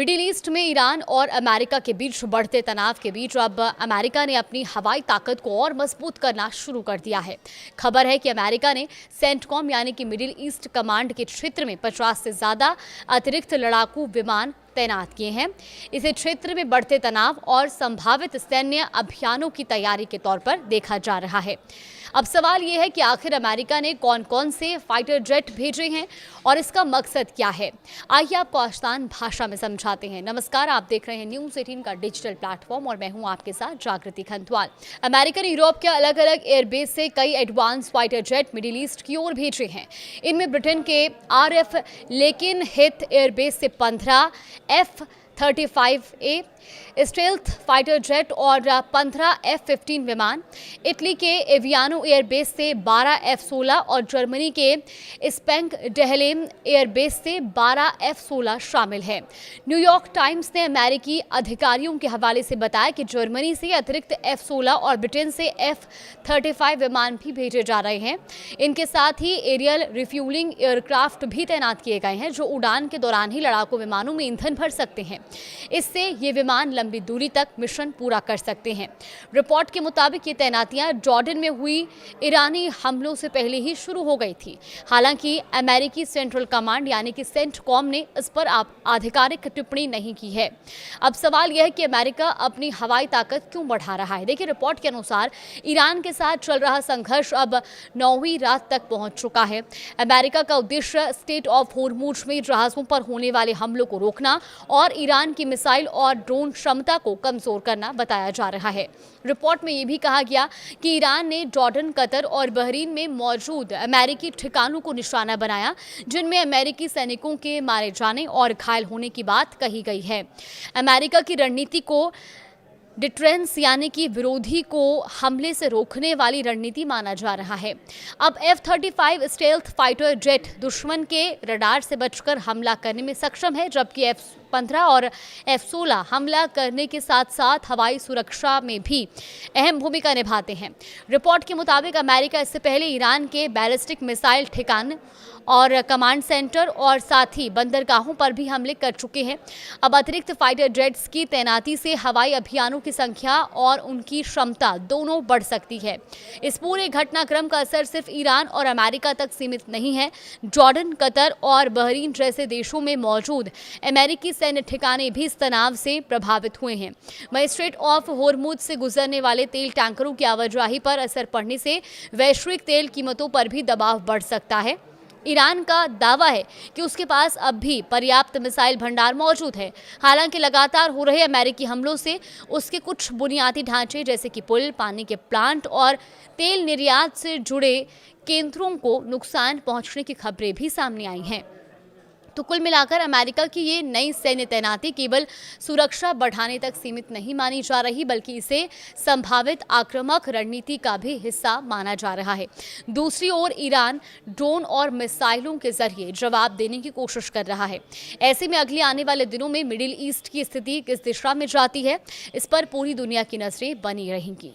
Middle east में Iran और America के बीच बढ़ते तनाव के बीच अब अमेरिका ने अपनी हवाई ताकत को और मजबूत करना शुरू कर दिया है। खबर है कि अमेरिका ने सेंटकॉम यानी कि मिडिल ईस्ट कमांड के क्षेत्र में 50 से ज़्यादा अतिरिक्त लड़ाकू विमान तैनात किए हैं। इसे क्षेत्र में बढ़ते तनाव और संभावित सैन्य अभियानों की तैयारी के तौर पर देखा जा रहा है। अब सवाल ये है कि आखिर अमेरिका ने कौन कौन से फाइटर जेट भेजे हैं और इसका मकसद क्या है। आइए आपको आसान भाषा में समझाते हैं। नमस्कार, आप देख रहे हैं न्यूज़ 18 का डिजिटल प्लेटफॉर्म और मैं हूं आपके साथ जागृति खंतवाल। अमेरिका ने यूरोप के अलग अलग एयरबेस से कई advance fighter jet middle east की ओर भेजे हैं। इनमें ब्रिटेन के RF लेकिन हिथ एयरबेस से 15 F-35A स्टेल्थ फाइटर जेट और 15 F-15 विमान, इटली के एवियानो एयरबेस से 12 F-16 और जर्मनी के स्पेंक डेहलेम एयरबेस से 12 F-16 शामिल है। न्यूयॉर्क टाइम्स ने अमेरिकी अधिकारियों के हवाले से बताया कि जर्मनी से अतिरिक्त F-16 और ब्रिटेन से F-35 विमान भी भेजे जा रहे हैं। इनके साथ ही एरियल रिफ्यूलिंग एयरक्राफ्ट भी तैनात किए गए हैं जो उड़ान के दौरान ही लड़ाकू विमानों में ईंधन भर सकते हैं। इससे ये विमान लंबी दूरी तक मिशन पूरा कर सकते हैं। रिपोर्ट के मुताबिक ये तैनातियां जॉर्डन में हुई ईरानी हमलों से पहले ही शुरू हो गई थी। हालांकि अमेरिकी सेंट्रल कमांड यानी कि सेंटकॉम ने इस पर आधिकारिक टिप्पणी नहीं की है। अब सवाल यह है कि अमेरिका अपनी हवाई ताकत क्यों बढ़ा रहा है। देखिए, रिपोर्ट के अनुसार ईरान के साथ चल रहा संघर्ष अब 9वीं रात तक पहुंच चुका है। अमेरिका का उद्देश्य स्टेट ऑफ होर्मुज में जहाजों पर होने वाले हमलों को रोकना और ईरान की मिसाइल और ड्रोन क्षमता को कमजोर करना बताया जा रहा है। रिपोर्ट में यह भी कहा गया कि ईरान ने जॉर्डन, कतर और बहरीन में मौजूद अमेरिकी ठिकानों को निशाना बनाया जिनमें अमेरिकी सैनिकों के मारे जाने और घायल होने की बात कही गई है। अमेरिका की रणनीति को डिटरेंस यानी कि विरोधी को हमले से रोकने वाली रणनीति माना जा रहा है। अब F-35 स्टेल्थ फाइटर जेट दुश्मन के रडार से बचकर हमला करने में सक्षम है, जबकि F-15 और F-16 हमला करने के साथ साथ हवाई सुरक्षा में भी अहम भूमिका निभाते हैं। रिपोर्ट के मुताबिक अमेरिका इससे पहले ईरान के बैलिस्टिक मिसाइल ठिकाने और कमांड सेंटर और साथ ही बंदरगाहों पर भी हमले कर चुके हैं। अब अतिरिक्त फाइटर जेट्स की तैनाती से हवाई अभियानों की संख्या और उनकी क्षमता दोनों बढ़ सकती है। इस पूरे घटनाक्रम का असर सिर्फ ईरान और अमेरिका तक सीमित नहीं है। जॉर्डन, कतर और बहरीन जैसे देशों में मौजूद अमेरिकी सैन्य ठिकाने भी इस तनाव से प्रभावित हुए हैं। वहीं स्ट्रेट ऑफ होर्मुज से गुजरने वाले तेल टैंकरों की आवाजाही पर असर पड़ने से वैश्विक तेल कीमतों पर भी दबाव बढ़ सकता है। ईरान का दावा है कि उसके पास अब भी पर्याप्त मिसाइल भंडार मौजूद है। हालांकि लगातार हो रहे अमेरिकी हमलों से उसके कुछ बुनियादी ढांचे जैसे कि पुल, पानी के प्लांट और तेल निर्यात से जुड़े केंद्रों को नुकसान पहुंचने की खबरें भी सामने आई हैं। तो कुल मिलाकर अमेरिका की ये नई सैन्य तैनाती केवल सुरक्षा बढ़ाने तक सीमित नहीं मानी जा रही, बल्कि इसे संभावित आक्रामक रणनीति का भी हिस्सा माना जा रहा है। दूसरी ओर ईरान ड्रोन और मिसाइलों के जरिए जवाब देने की कोशिश कर रहा है। ऐसे में अगले आने वाले दिनों में मिडिल ईस्ट की स्थिति किस दिशा में जाती है, इस पर पूरी दुनिया की नजरें बनी रहेंगी।